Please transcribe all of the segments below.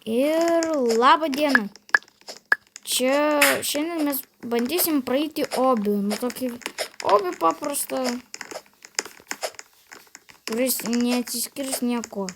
Ir labą dieną. Čia šiandien mes bandysim praeiti obį. Nu, tokį obį paprastą, kuris neatsiskirs nieko.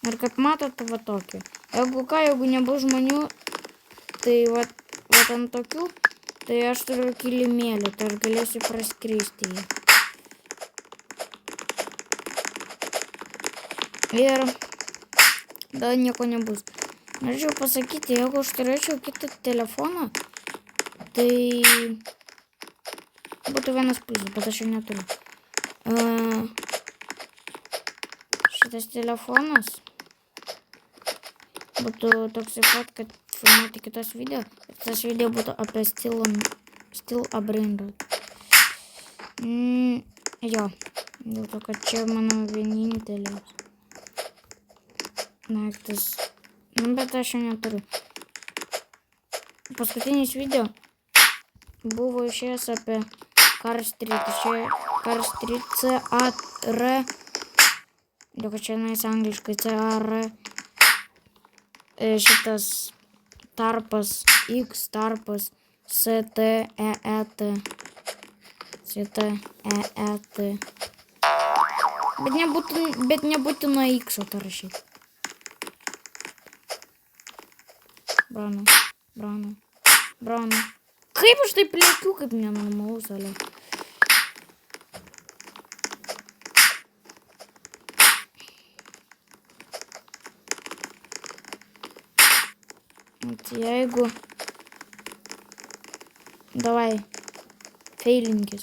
Ir kaip matot, va tokį. Jeigu nebus žmonių, tai va ant tokių, tai aš turiu kilimėlį, tai aš galėsiu praskristi jį. Ir tada nieko nebus. Norėčiau pasakyti, jeigu aš turėčiau kitą telefoną, tai būtų vienas pliusas, bet aš jo neturiu. Šitas telefonas būtų toks pat, kad filmuoti kitas video. Tas video būtų apie Still Abandoned. Jo, dėl to, kad čia mano vienintelis daiktas. Bet aš jo neturiu. Paskutinis video buvo išėjęs apie Car Street. Čia Car Street C-A-R. Dėl kad čia nais angliškai C-A-R. Šitas tarpas X tarpas C-T-E-E-T. C-T-E-E-T. Bet nebūtina X-o rašyti. Brano. Kaip aš taip lėkiu, kaip nenormalus, ale. Jeigu... Davai. Feilinkis,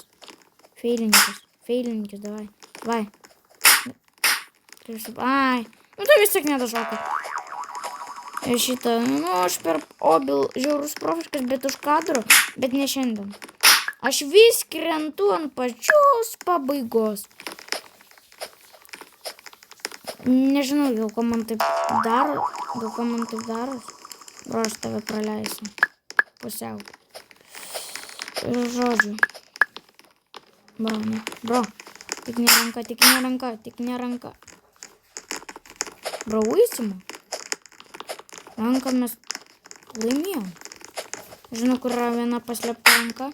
davai. Ai. Nu tai vis tiek nedažokai. Šitą, aš per obil žiaurus profiškas, bet už kadro, bet ne šiandien. Aš vis krentu ant pačios pabaigos. Nežinau, dėl ko man taip daros. Bro, aš tave praleisiu. Pusiau. Žodžiu. Bro. Tik ne ranka. Bro, uisimo. Ranką mes laimėjom. Žinau, kur yra viena paslėpta ranka.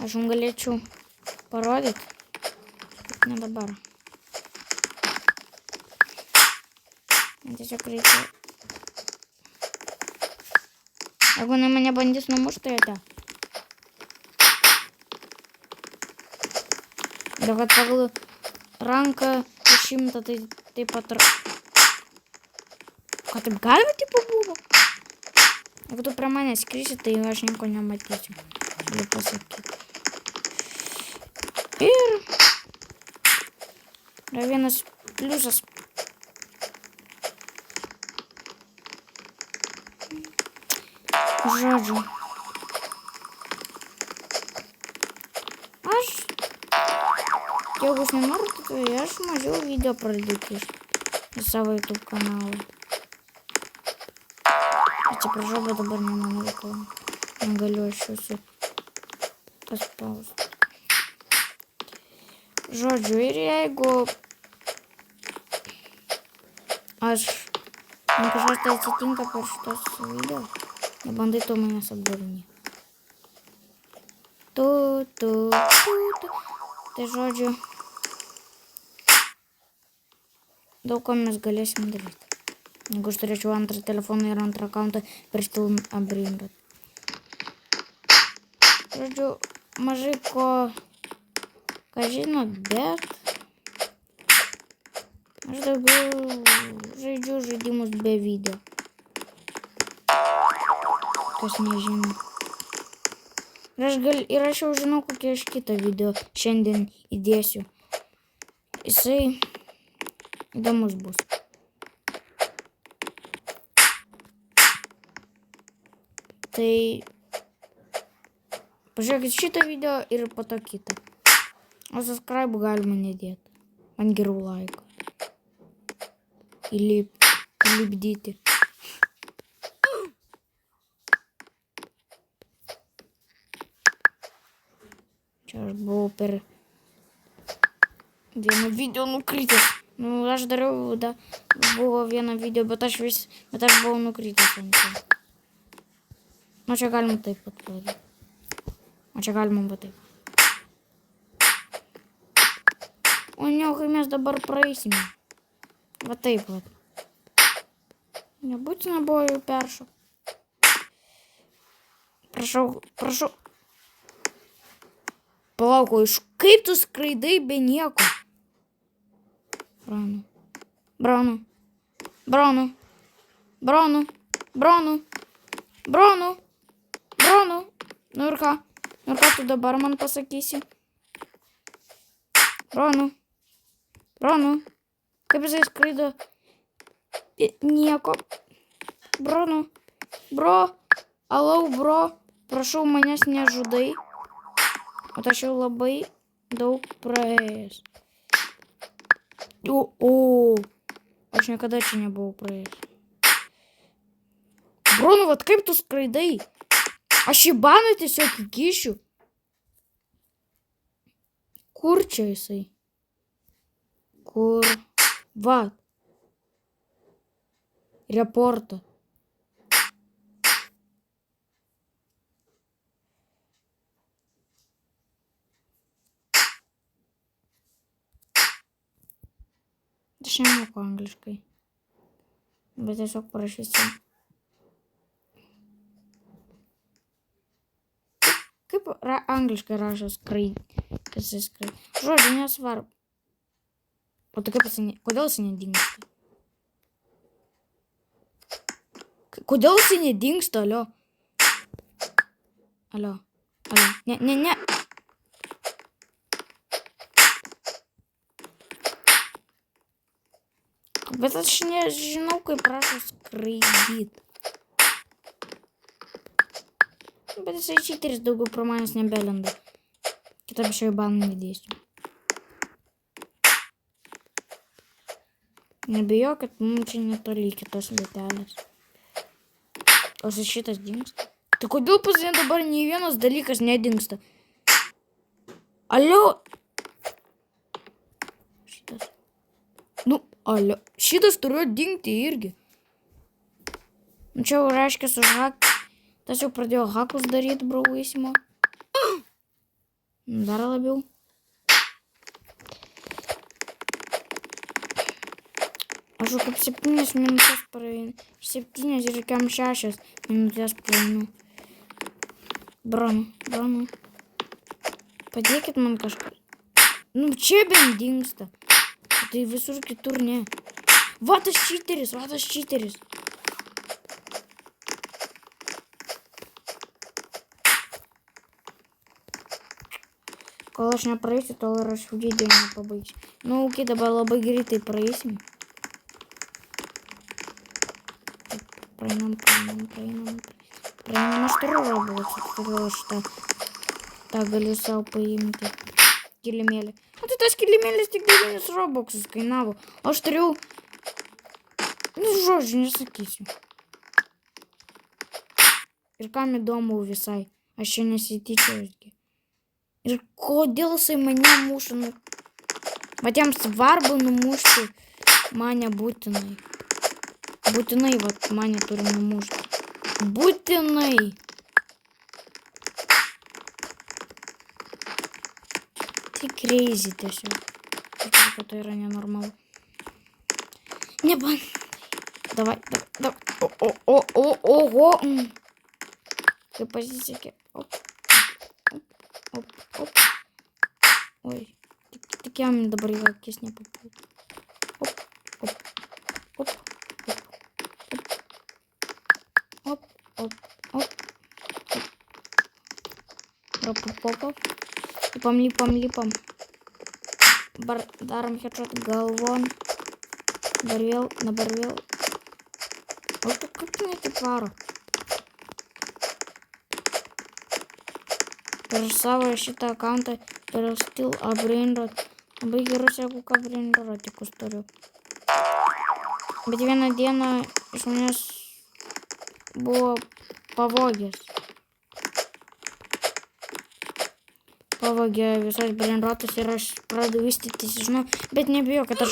Aš jums galėčiau parodyti. Ne dabar. Tiesiog reikia. Jeigu mane bandys numušti, tai ate. Dėl kad pagal ranką 100, tai taip pat... Ką taip galima tipo buvo? Jeigu tu prie manęs skrisi, tai aš nieko nematysiu. Galiu pasakyti. Ir... yra vienas pliusas. Žodžiu. Jeigu jūs nenorite, tai aš mažiau video pradėti į savo YouTube kanalą. Atsiprašau, bet dabar ne mano veikla. Negaliu aš jūsų paspausti. Žodžiu, ir jeigu man kažkas tai atsitinka per šitos video, nebandai tu manęs apdarinį. Tai žodžiu, daug ko mes galėsim daryti. Jeigu aš turėčiau antrą telefoną ir antrą akauntą per Still Abandoned. Žodžiu, mažai ko žinot, bet aš daugiau žaidžiu žaidimus be video. Kas nežino. Ir aš jau žinau, kokį aš kitą video šiandien įdėsiu. Jisai įdomus bus. Tai pažiūrėkit šitą video ir po to kitą. O subscribe galima nedėti. Man gerų laiką. Įlipdyti. Čia aš buvau per vieną video nukritęs. Nu, aš dariau Buvo vieno video, bet aš buvau nukrytas ant jo. Nu, čia galima taip pat padaryti. O čia galima va taip. O ne, kai mes dabar praeisime. Va taip va. Nebūtina buvo jau peršokti. Prašau. Palauk, kaip tu skraidai be nieko? Bronu. Nu ir ką tu dabar man pasakysi? Bronu. Kaip jisai skraido? Nieko. Alau, bro. Prašau, manęs nežudai. O aš jau labai daug praėjęs. Aš niekada čia nebuvau praėjęs. Bronu, vat kaip tu skraidai? Aš į baną tiesiog įkišiu. Kur čia jisai? Kur? Va. Reportą. Aš nemoku angliškai. Bet tiesiog parašysiu. Kaip angliškai rašo skraidyti? Kas jis skraidyti? Žodžiu, nesvarbu. O tai kaip kodėl jis nedingsta? Kodėl jis nedingsta, alio? Ne. Bet aš nežinau, kaip rašo skraidyti. Bet jisai čiteris daugiau pro manęs nebelenda. Kitam šio į baną nedėsiu. Nebijokit, mums čia netoli kitos vietelės. O šitas dingsta. Tai kodėl pas jie dabar nei vienas dalykas nedingsta? Alio. Šitas. Alio. Šitas turiu dingti irgi. Čia jau reiškia su hack. Tas jau pradėjo hakus daryti, brauisimo. Dar labiau. Aš jau kaip 7 minutės praeinu. 7 ir kiam 6 minutės praeinu. Bronu. Padėkit man kažką. Nu, čia bent dingsta. Tai visur kitur ne. Vatas čiteris. Kol aš nepraeisiu, tol ir aš video nepabaigsiu. Nu, ok, dabar labai greitai praeisim. Praeinam. Aš turiu Robloxą, todėl aš tą galiu savo paimti. Kilimėlį. O tai tas kilimėlis tik 9 Robloxus kainavo. O aš turėjau... Nu, žodžiu, nesakysiu. Ir kam įdomu visai. Aš čia nesityčiau. Ir kodėl jisai mane muša? Bet jam svarbu numušti mane būtinai. Būtinai, vat, mane turi numušti. Būtinai. Tai crazy tiesiog. Tai yra nenormalu. Nebandai. Davai. Oho. Kaip pasisekė. Op. Oi. Tik jam dabar į akis nepapūtų. Op. Lipam. Darom headshot galvon. Dabar vėl. O kaip tu taip varo? Per savo šitą akantą turiu still brainrot. Labai gerus, jeigu ką brainrotikus turiu. Bet vieną dieną iš manęs buvo pavogęs. pavogė visas brainrotas ir aš pradedu vystytis, žinau, bet nebijok, kad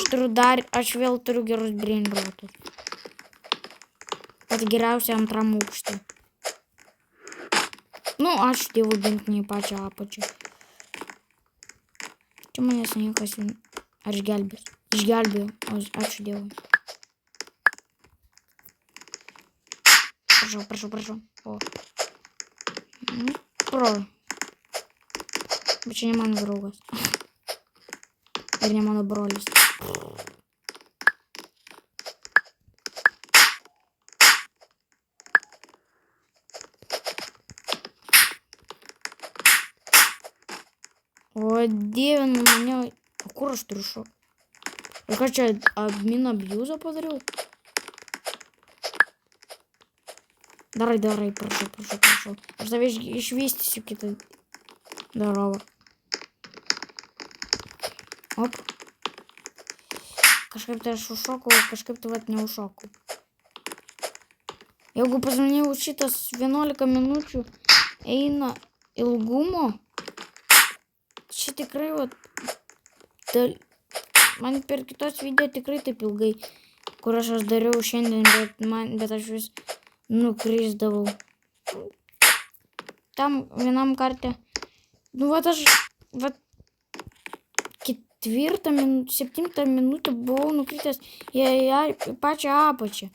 aš vėl turiu gerus brainrotus. Pat geriausia antram aukšte. Nu, ačiū Dievui, bent ne į pačią apačią. Čia manęs niekas ar išgelbės. Išgelbėjo, ačiū Dievui. Prašau. O. Pro. Bet čia ne mano draugas. Ir ne mano brolis. O dievinu mane. O kur aš turiu šokti? Ir ką čia admin abuzą padariau? Darai, prašau. Aš tave išvystysiu kitą darovą. Op. Kažkaip tai aš užšokau, kažkaip tai vat neužšokau. Jeigu pas mane jau šitas 11 minučių eina ilgumo, čia tikrai vat, man per kitos video tikrai taip ilgai, kur aš dariau šiandien, bet aš vis nukrisdavau. Tam vienam kartą, nu vat aš, vat 7 minutę buvau nukritęs į pačią apačią.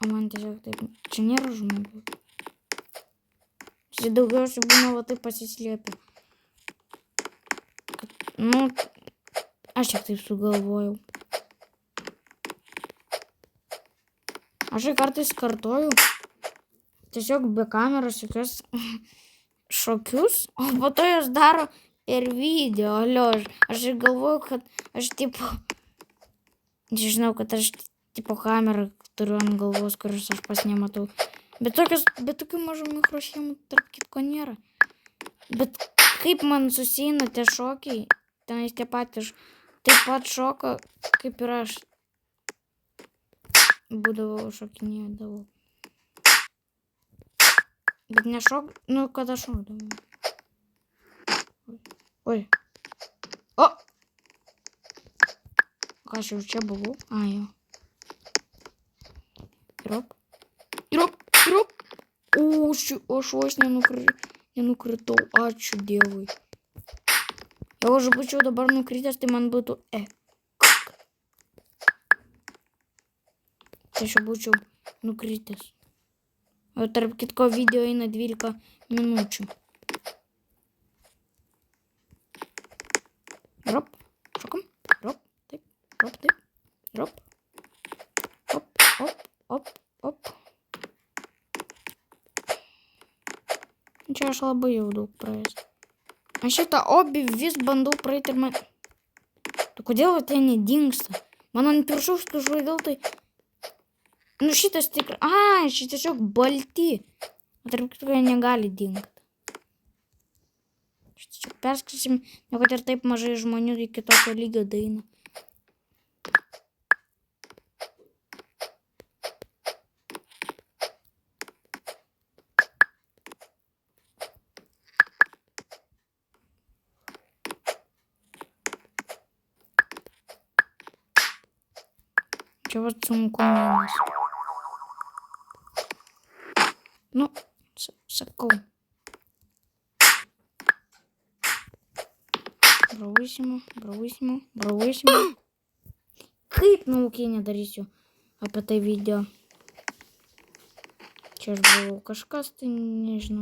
O man tiesiog taip, čia nėra žmogus. Čia daugiausiai būna va taip pasislėpę. Nu, aš tik taip sugalvojau. Aš kartais kartoju tiesiog be kameros jokios šokius, o po to jos daro per video. Aš galvoju, kad aš tipo, žinau, kad aš tipo kamerą turiu ant galvos, kurios aš pas nematau. Bet tokių mažų mikroschemų tarp kitko nėra. Bet kaip man susieina tie šokiai, tenais tie patys, taip pat šoka, kaip ir aš būdavau šokinėdavau. Bet nešok, nu kada šokdavau. Oi. O! Ką aš jau čia buvau? A, jo. Drop. O, aš vos nenukritau. Ačiū Dievui. Jeigu aš būčiau dabar nukritęs, tai man būtų Tai aš būčiau nukritęs. O tarp kitko video eina 12 minučių. Drop. Šokam. Drop. Taip. Drop. Op. Čia aš labai jau daug praėjęs. Aš šitą obį vis bandau praeiti ir man... Tu kodėl tai nedingsta? Man ant piršaus kažkodėl tai... Nu šitas tikrai... A, šitas tiesiog balti. O tarp kitko jie negali dingti. Šitas perskaisim, kad ir taip mažai žmonių iki tokio lygio daina. Čia vat sunku mėnes. Nu, sakau. Brauysime. Kaip naukė nedarysiu apie tai video. Čia aš buvau kažkas, tai nežinau.